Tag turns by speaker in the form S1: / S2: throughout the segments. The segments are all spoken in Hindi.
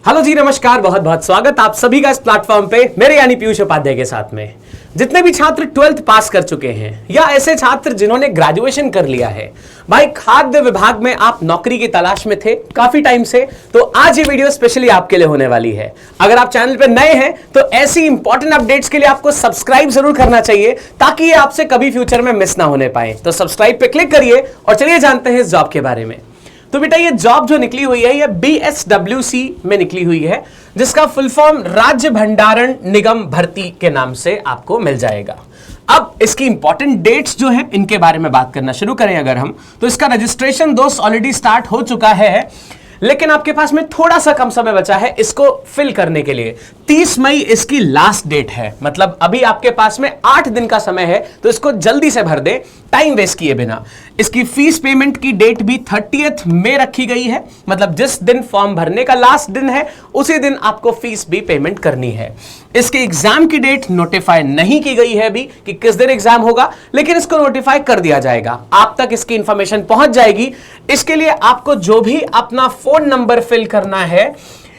S1: हेलो जी, नमस्कार, बहुत बहुत स्वागत आप सभी का इस प्लेटफॉर्म पे मेरे यानी पीयूष उपाध्याय के साथ में। जितने भी छात्र 12th पास कर चुके हैं या ऐसे छात्र जिन्होंने ग्रेजुएशन कर लिया है, भाई खाद्य विभाग में आप नौकरी की तलाश में थे काफी टाइम से, तो आज ये वीडियो स्पेशली आपके लिए होने वाली है। अगर आप चैनल पे नए हैं तो ऐसी इंपॉर्टेंट अपडेट्स के लिए आपको सब्सक्राइब जरूर करना चाहिए ताकि ये आपसे कभी फ्यूचर में मिस ना होने पाए। तो सब्सक्राइब पे क्लिक करिए और चलिए जानते हैं इस जॉब के बारे में। तो बेटा ये जॉब जो निकली हुई है ये BSWC में निकली हुई है, जिसका फुल फॉर्म राज्य भंडारण निगम भर्ती के नाम से आपको मिल जाएगा। अब इसकी इंपॉर्टेंट डेट्स जो है इनके बारे में बात करना शुरू करें अगर हम, तो इसका रजिस्ट्रेशन दोस्त ऑलरेडी स्टार्ट हो चुका है, लेकिन आपके पास में थोड़ा सा कम समय बचा है इसको फिल करने के लिए। 30 मई इसकी लास्ट डेट है, मतलब अभी आपके पास में 8 दिन का समय है, तो इसको जल्दी से भर दे टाइम वेस्ट किए बिना। इसकी फीस पेमेंट की डेट भी 30 मई रखी गई है, मतलब जिस दिन फॉर्म भरने का लास्ट दिन है उसी दिन आपको फीस भी पेमेंट करनी है। इसके एग्जाम की डेट नोटिफाई नहीं की गई है अभी कि किस दिन एग्जाम होगा, लेकिन इसको नोटिफाई कर दिया जाएगा, आप तक इसकी इंफॉर्मेशन पहुंच जाएगी। इसके लिए आपको जो भी अपना फोन नंबर फिल करना है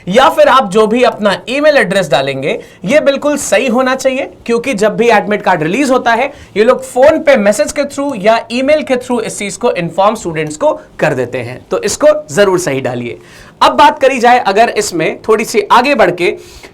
S1: या फिर आप जो भी अपना ईमेल एड्रेस डालेंगे ये बिल्कुल सही होना चाहिए, क्योंकि जब भी एडमिट कार्ड रिलीज होता है ये लोग फोन पे मैसेज के थ्रू या ईमेल के थ्रू इस चीज को इन्फॉर्म स्टूडेंट्स को कर देते हैं, तो इसको जरूर सही डालिए। अब बात करी जाए अगर इसमें थोड़ी सी आगे बढ़ के,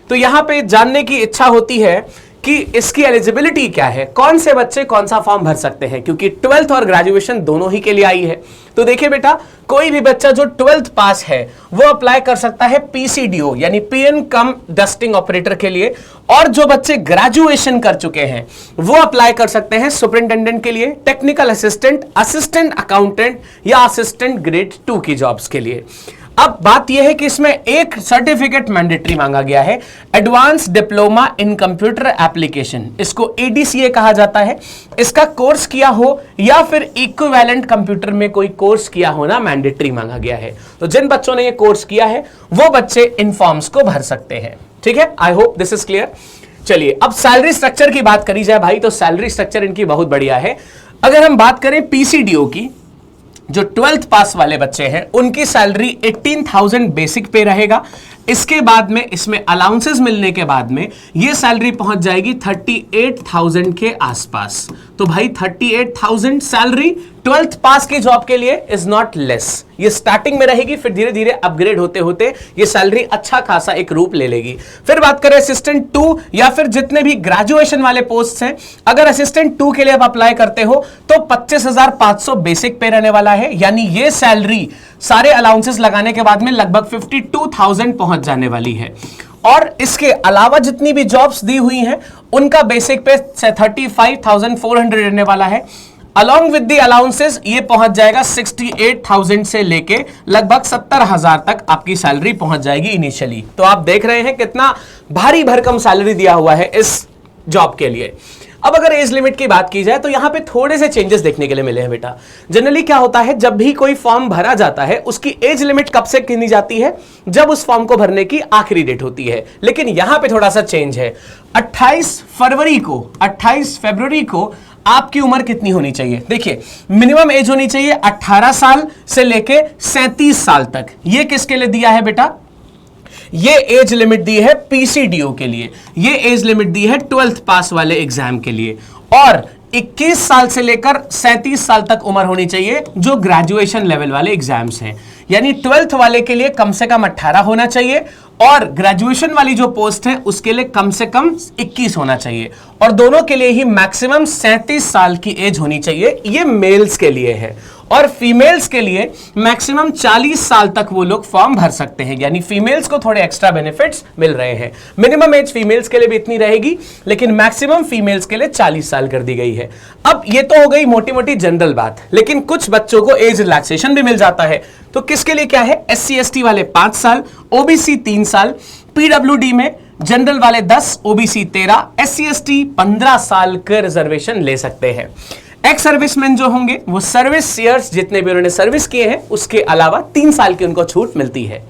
S1: तो यहां पे जानने की इच्छा होती है कि इसकी एलिजिबिलिटी क्या है, कौन से बच्चे कौन सा फॉर्म भर सकते हैं, क्योंकि 12th और ग्रेजुएशन दोनों ही के लिए आई है। तो देखिए बेटा, कोई भी बच्चा जो 12th पास है वो अप्लाई कर सकता है PCDO यानी PN कम डस्टिंग ऑपरेटर के लिए, और जो बच्चे ग्रेजुएशन कर चुके हैं वो अप्लाई कर सकते हैं सुपरिंटेंडेंट के लिए, टेक्निकल असिस्टेंट, असिस्टेंट अकाउंटेंट या असिस्टेंट ग्रेड 2 की जॉब्स के लिए। अब बात यह है कि इसमें एक सर्टिफिकेट मैंडेटरी मांगा गया है, advance diploma in computer application, इसको ADCA कहा जाता है। इसका कोर्स किया हो या फिर इक्विवेलेंट कंप्यूटर में कोई कोर्स किया होना मैंडेटरी मांगा गया है। तो जिन बच्चों ने ये कोर्स किया है वो बच्चे इन फॉर्म्स को भर सकते हैं। ठीक है, I hope this is clear. चलिए अब सैलरी स्ट्रक्चर की बात करी जाए भाई, तो सैलरी स्ट्रक्चर इनकी बहुत बढ़िया है। अगर हम बात करें PCDO की, जो 12th पास वाले बच्चे हैं उनकी सैलरी 18,000 बेसिक पे रहेगा। इसके बाद में इसमें अलाउंसेस मिलने के बाद में ये सैलरी पहुंच जाएगी 38,000 के आसपास। तो भाई 38,000 सैलरी 12th पास की जॉब के लिए इज नॉट लेस। ये स्टार्टिंग में रहेगी, फिर धीरे धीरे अपग्रेड होते होते ये सैलरी अच्छा खासा एक रूप ले लेगी। फिर बात करें असिस्टेंट 2 या फिर जितने भी ग्रेजुएशन वाले पोस्ट हैं, अगर असिस्टेंट 2 के लिए आप अप्लाई करते हो तो 25,500 बेसिक पे रहने वाला है, यानी ये सैलरी सारे अलाउंसेस लगाने के बाद में लगभग 52,000 पहुंच जाने वाली है। और इसके अलावा जितनी भी जॉब्स दी हुई हैं उनका बेसिक पे 35,400 रहने वाला है। अलॉन्ग विद द अलाउंसेस ये पहुंच जाएगा 68,000 से लेके लगभग 70,000 तक आपकी सैलरी पहुंच जाएगी इनिशियली। तो आप देख रहे हैं कितना भारी भरकम सैलरी दिया हुआ है इस जॉब के लिए। अब अगर एज लिमिट की बात की जाए तो यहां पे थोड़े से चेंजेस देखने के लिए मिले हैं बेटा। जनरली क्या होता है, जब भी कोई फॉर्म भरा जाता है उसकी एज लिमिट कब से गिनी जाती है, जब उस फॉर्म को भरने की आखिरी डेट होती है, लेकिन यहां पे थोड़ा सा चेंज है। 28 फरवरी को आपकी उम्र कितनी होनी चाहिए? देखिए, मिनिमम एज होनी चाहिए 18 साल से लेके 37 साल तक। ये किसके लिए दिया है बेटा? ये एज लिमिट दी है PCDO के लिए, ये एज लिमिट दी है 12th पास वाले एग्जाम के लिए, और 21 साल से लेकर 37 साल तक उम्र होनी चाहिए जो ग्रेजुएशन लेवल वाले एग्जाम्स हैं। यानी 12th वाले के लिए कम से कम 18 होना चाहिए और ग्रेजुएशन वाली जो पोस्ट है उसके लिए कम से कम 21 होना चाहिए, और दोनों के लिए ही मैक्सिमम 37 साल की एज होनी चाहिए। ये मेल्स के लिए है, और फीमेल्स के लिए मैक्सिमम 40 साल तक वो लोग फॉर्म भर सकते हैं, यानी फीमेल्स को थोड़े एक्स्ट्रा बेनिफिट्स मिल रहे हैं। मिनिमम एज फीमेल्स के लिए भी इतनी रहेगी, लेकिन मैक्सिमम फीमेल्स के लिए 40 साल कर दी गई है। अब ये तो हो गई मोटी मोटी जनरल बात, लेकिन कुछ बच्चों को एज रिलैक्सेशन भी मिल जाता है। तो किसके लिए क्या है? SC ST वाले 5 साल, OBC 3 साल, PWD में जनरल वाले 10, OBC 13, SC ST 15 साल का रिजर्वेशन ले सकते हैं। एक्स सर्विसमैन जो होंगे वो सर्विस ईयर्स जितने भी उन्होंने सर्विस किए हैं उसके अलावा 3 साल की उनको छूट मिलती है।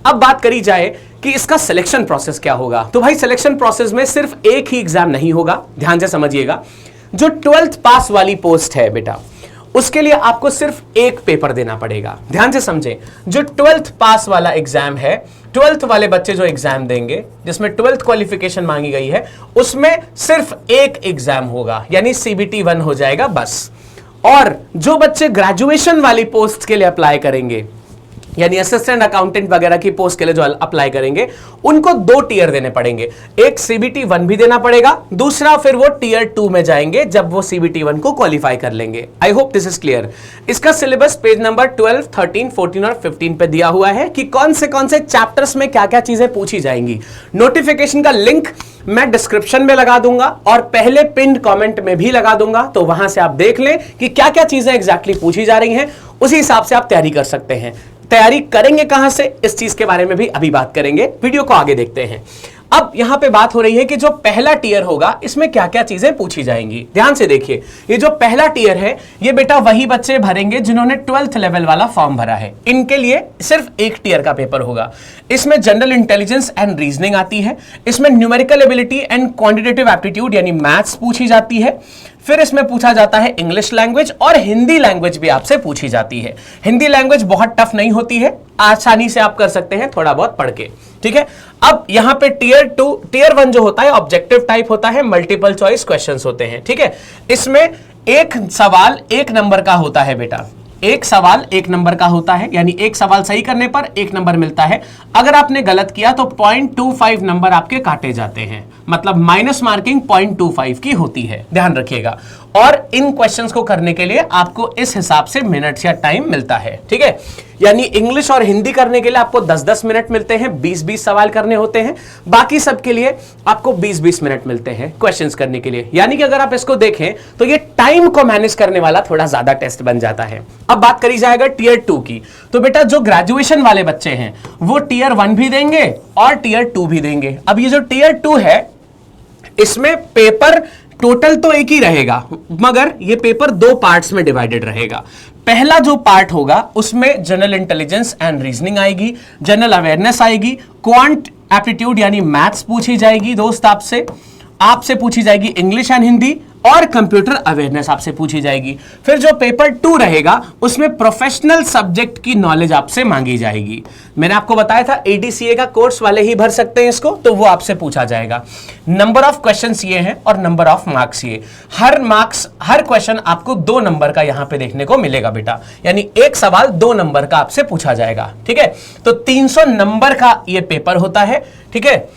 S1: अब बात करी जाए कि इसका सिलेक्शन प्रोसेस क्या होगा, तो भाई सिलेक्शन प्रोसेस में सिर्फ एक ही एग्जाम नहीं होगा, ध्यान से समझिएगा। जो 12th पास वाली पोस्ट है बेटा उसके लिए आपको सिर्फ एक पेपर देना पड़ेगा। ध्यान से समझें, जो 12th पास वाला एग्जाम है, 12th वाले बच्चे जो एग्जाम देंगे जिसमें 12th क्वालिफिकेशन मांगी गई है, उसमें सिर्फ एक एग्जाम होगा, यानी CBT 1 हो जाएगा बस। और जो बच्चे ग्रेजुएशन वाली पोस्ट के लिए अप्लाई करेंगे, यानी असिस्टेंट अकाउंटेंट वगैरह की पोस्ट के लिए जो अप्लाई करेंगे, उनको 2 टियर देने पड़ेंगे। एक CBT 1 भी देना पड़ेगा, दूसरा फिर वो टियर 2 में जाएंगे जब वो CBT 1 को क्वालिफाई कर लेंगे। I hope this is clear. इसका सिलेबस पेज नंबर 12, 13, 14 और 15 पे दिया हुआ है कि कौन से चैप्टर्स में क्या क्या चीजें पूछी जाएंगी। नोटिफिकेशन का लिंक मैं डिस्क्रिप्शन में लगा दूंगा और पहले पिन कमेंट में भी लगा दूंगा, तो वहां से आप देख लें कि क्या क्या चीजें एग्जैक्टली पूछी जा रही हैं, उसी हिसाब से आप तैयारी कर सकते हैं। तैयारी करेंगे कहां से, इस चीज के बारे में भी अभी बात करेंगे। वीडियो को आगे देखते हैं। अब यहां पे बात हो रही है कि जो पहला टियर होगा इसमें क्या क्या चीजें पूछी जाएंगी। ध्यान से देखिए, ये जो पहला टियर है ये बेटा वही बच्चे भरेंगे जिन्होंने 12th लेवल वाला फॉर्म भरा है। इनके लिए सिर्फ एक टियर का पेपर होगा। इसमें जनरल इंटेलिजेंस एंड रीजनिंग आती है, इसमें numerical ability and quantitative aptitude यानी मैथ्स पूछी जाती है, फिर इसमें पूछा जाता है इंग्लिश लैंग्वेज और हिंदी लैंग्वेज भी आपसे पूछी जाती है। हिंदी लैंग्वेज बहुत टफ नहीं होती है, आसानी से आप कर सकते हैं थोड़ा बहुत पढ़ के, ठीक है। अब यहां पे टियर 1 जो होता है ऑब्जेक्टिव टाइप होता है, मल्टीपल चॉइस क्वेश्चंस होते हैं, ठीक है। इसमें एक सवाल 1 नंबर का होता है बेटा, एक सवाल 1 नंबर का होता है, यानी एक सवाल सही करने पर 1 नंबर मिलता है। अगर आपने गलत किया तो 0.25 नंबर आपके काटे जाते हैं, मतलब माइनस मार्किंग 0.25 की होती है, ध्यान रखिएगा। और इन क्वेश्चंस को करने के लिए आपको इस हिसाब से मिनट्स या टाइम मिलता है, ठीक है। यानी इंग्लिश और हिंदी करने के लिए आपको 10-10 मिनट मिलते हैं, 20-20 सवाल करने होते हैं। बाकी सब के लिए आपको 20-20 मिनट मिलते हैं क्वेश्चंस करने के लिए। यानी कि अगर आप इसको देखें तो ये टाइम को मैनेज करने वाला थोड़ा ज्यादा टेस्ट बन जाता है। अब बात करी जाएगा टियर 2 की, तो बेटा जो ग्रेजुएशन वाले बच्चे हैं वो टियर 1 भी देंगे और टियर 2 भी देंगे। अब ये जो टियर 2 है इसमें पेपर टोटल तो एक ही रहेगा, मगर ये पेपर 2 पार्ट्स में डिवाइडेड रहेगा। पहला जो पार्ट होगा उसमें जनरल इंटेलिजेंस एंड रीजनिंग आएगी, जनरल अवेयरनेस आएगी, क्वांट एप्टीट्यूड यानी मैथ्स पूछी जाएगी दोस्त आपसे पूछी जाएगी इंग्लिश एंड हिंदी, और कंप्यूटर अवेयरनेस आपसे पूछी जाएगी। फिर जो पेपर 2 रहेगा उसमें प्रोफेशनल सब्जेक्ट की नॉलेज आपसे मांगी जाएगी। मैंने आपको बताया था ADCA का कोर्स वाले ही भर सकते हैं इसको, तो वो आपसे पूछा जाएगा। नंबर ऑफ क्वेश्चंस ये हैं और नंबर ऑफ मार्क्स ये। हर क्वेश्चन आपको 2 नंबर का यहां पे देखने को मिलेगा बेटा, यानी एक सवाल 2 नंबर का आपसे पूछा जाएगा, ठीक है। तो 300 नंबर का ये पेपर होता है, ठीक है।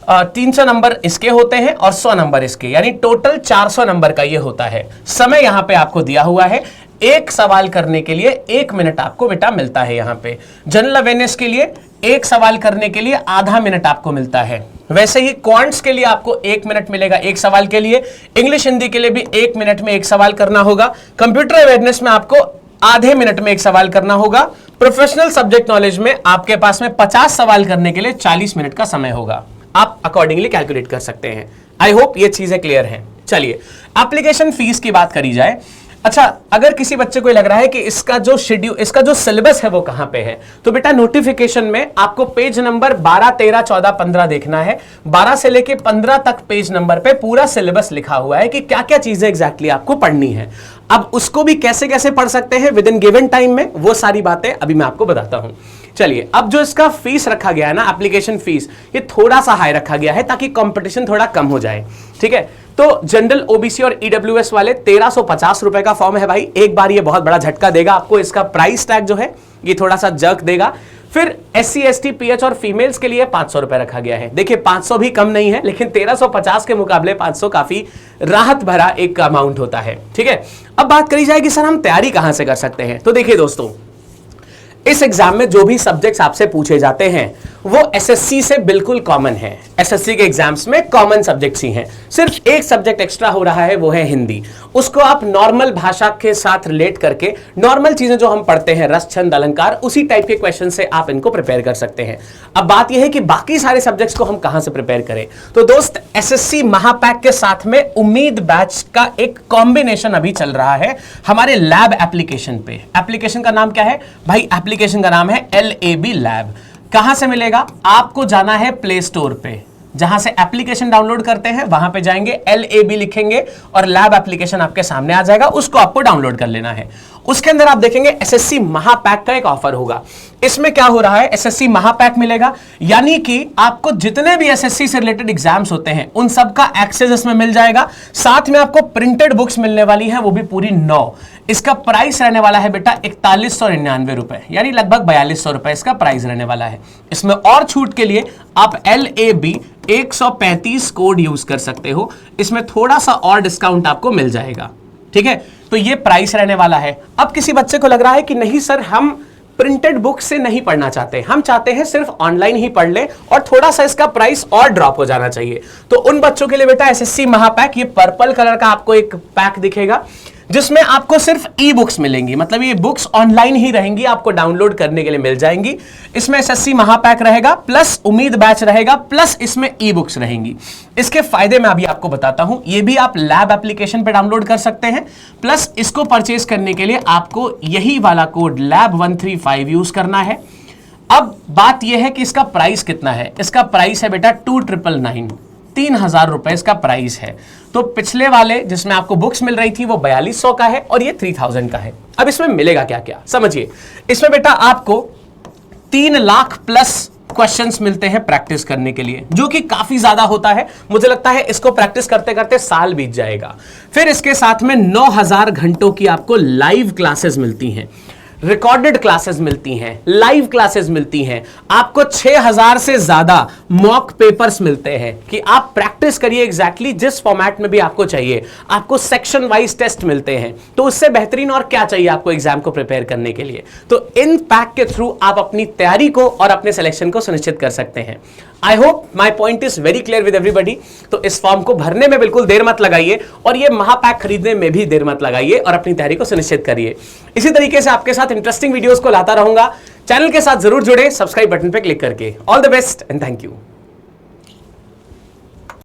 S1: 300 नंबर इसके होते हैं और 100 नंबर इसके, यानी टोटल 400 नंबर का ये होता है। समय यहां पे आपको दिया हुआ है, एक सवाल करने के लिए 1 मिनट आपको बेटा मिलता है। यहां पे जनरल अवेयरनेस के लिए एक सवाल करने के लिए आधा मिनट आपको मिलता है। वैसे ही क्वांट्स के लिए आपको 1 मिनट मिलेगा एक सवाल के लिए। इंग्लिश हिंदी के लिए भी 1 मिनट में एक सवाल करना होगा। कंप्यूटर अवेयरनेस में आपको आधे मिनट में एक सवाल करना होगा। प्रोफेशनल सब्जेक्ट नॉलेज में आपके पास में 50 सवाल करने के लिए 40 मिनट का समय होगा। आप अकॉर्डिंगली कैलकुलेट कर सकते हैं। आई होप ये चीजें क्लियर हैं। चलिए एप्लीकेशन फीस की बात करी जाए। अच्छा, अगर किसी बच्चे को लग रहा है कि इसका जो सिलेबस है वो कहां पे है, तो बेटा नोटिफिकेशन में आपको पेज नंबर 12, 13, 14, 15 देखना है। 12 से लेके 15 तक पेज नंबर पे पूरा सिलेबस लिखा हुआ है कि क्या क्या चीजें एग्जैक्टली आपको पढ़नी है। अब उसको भी कैसे कैसे पढ़ सकते हैं विद इन गिवन टाइम में, वो सारी बातें अभी मैं आपको बताता हूं। चलिए, अब जो इसका फीस रखा गया है ना, एप्लीकेशन फीस, ये थोड़ा सा हाई रखा गया है ताकि कंपटीशन थोड़ा कम हो जाए, ठीक है। तो जनरल OBC और EWS वाले 1350 रुपए का फॉर्म है भाई। एक बार ये बहुत बड़ा झटका देगा आपको, इसका प्राइस टैग जो है ये थोड़ा सा जर्क देगा। फिर SC, ST, PH और फीमेल्स के लिए 500 रुपए रखा गया है। देखिए 500 भी कम नहीं है, लेकिन 1350 के मुकाबले 500 काफी राहत भरा एक अमाउंट होता है, ठीक है। अब बात करी जाए कि सर हम तैयारी कहां से कर सकते हैं, तो देखिए दोस्तों, इस एग्जाम में जो भी सब्जेक्ट्स आपसे पूछे जाते हैं वो SSC से बिल्कुल कॉमन है। SSC के एग्जाम्स में कॉमन सब्जेक्ट्स ही हैं। सिर्फ एक सब्जेक्ट एक्स्ट्रा हो रहा है, वो है हिंदी। उसको आप नॉर्मल भाषा के साथ रिलेट करके नॉर्मल चीजें जो हम पढ़ते हैं, रस, छंद, अलंकार, उसी टाइप के क्वेश्चन से आप इनको प्रिपेयर कर सकते हैं। अब बात यह है कि बाकी सारे सब्जेक्ट्स को हम कहां से प्रिपेयर करें, तो दोस्त SSC महापैक के साथ में उम्मीद बैच का एक कॉम्बिनेशन अभी चल रहा है हमारे लैब एप्लीकेशन पे। एप्लीकेशन का नाम क्या है भाई? एप्लीकेशन का नाम है LAB लैब। कहां से मिलेगा? आपको जाना है प्ले स्टोर पे। जहां से एप्लीकेशन डाउनलोड करते हैं वहां पे जाएंगे, LAB लिखेंगे और लैब एप्लीकेशन आपके सामने आ जाएगा, उसको आपको डाउनलोड कर लेना है। उसके अंदर आप देखेंगे SSC महापैक का एक ऑफर होगा। इसमें क्या हो रहा है, SSC महापैक मिलेगा, यानी कि आपको जितने भी SSC से रिलेटेड एग्जाम्स होते हैं उन सब का एक्सेस इसमें मिल जाएगा। साथ में आपको प्रिंटेड बुक्स मिलने वाली है, वो भी पूरी 9। इसका प्राइस रहने वाला है बेटा 4199 रुपए, यानी लगभग 4200 रुपए इसका प्राइस रहने वाला है। इसमें और छूट के लिए आप LAB 135 कोड यूज कर सकते हो, इसमें थोड़ा सा और डिस्काउंट आपको मिल जाएगा। ठीक है, तो ये प्राइस रहने वाला है। अब किसी बच्चे को लग रहा है कि नहीं सर, हम प्रिंटेड बुक से नहीं पढ़ना चाहते, हम चाहते हैं सिर्फ ऑनलाइन ही पढ़ ले और थोड़ा सा इसका प्राइस और ड्रॉप हो जाना चाहिए, तो उन बच्चों के लिए बेटा SSC महापैक, ये पर्पल कलर का आपको एक पैक दिखेगा जिसमें आपको सिर्फ ई बुक्स मिलेंगी, मतलब ये बुक्स ऑनलाइन ही रहेंगी, आपको डाउनलोड करने के लिए मिल जाएंगी। इसमें SSC महापैक रहेगा, प्लस उम्मीद बैच रहेगा, प्लस इसमें ई बुक्स रहेंगी। इसके फायदे मैं अभी आपको बताता हूं। ये भी आप लैब एप्लीकेशन पे डाउनलोड कर सकते हैं, प्लस इसको परचेज करने के लिए आपको यही वाला कोड LAB135 यूज करना है। अब बात यह है कि इसका प्राइस कितना है। इसका प्राइस है बेटा 2999, 3000 रुपए इसका प्राइस है। तो पिछले वाले जिसमें आपको बुक्स मिल रही थी वो 4200 का है और ये 3000 का है। अब इसमें मिलेगा क्या क्या समझिए। इसमें बेटा आपको 3 लाख प्लस क्वेश्चंस मिलते हैं प्रैक्टिस करने के लिए, जो कि काफी ज्यादा होता है। मुझे लगता है इसको प्रैक्टिस करते करते साल बीत जाएगा। फिर इसके साथ में 9000 घंटों की आपको लाइव क्लासेस मिलती हैं, रिकॉर्डेड क्लासेस मिलती हैं, लाइव क्लासेस मिलती हैं। आपको 6000 से ज्यादा मॉक पेपर्स मिलते हैं कि आप प्रैक्टिस करिए एग्जैक्टली जिस फॉर्मेट में भी आपको चाहिए। आपको सेक्शन वाइज टेस्ट मिलते हैं, तो उससे बेहतरीन और क्या चाहिए आपको एग्जाम को प्रिपेयर करने के लिए। तो इन पैक के थ्रू आप अपनी तैयारी को और अपने सिलेक्शन को सुनिश्चित कर सकते हैं। I hope my point is very clear with everybody. तो इस फॉर्म को भरने में बिल्कुल देर मत लगाइए और ये महापैक खरीदने में भी देर मत लगाइए और अपनी तैयारी को सुनिश्चित करिए। इसी तरीके से आपके साथ इंटरेस्टिंग वीडियोस को लाता रहूंगा। चैनल के साथ जरूर जुड़े सब्सक्राइब बटन पे क्लिक करके। All the best and thank you.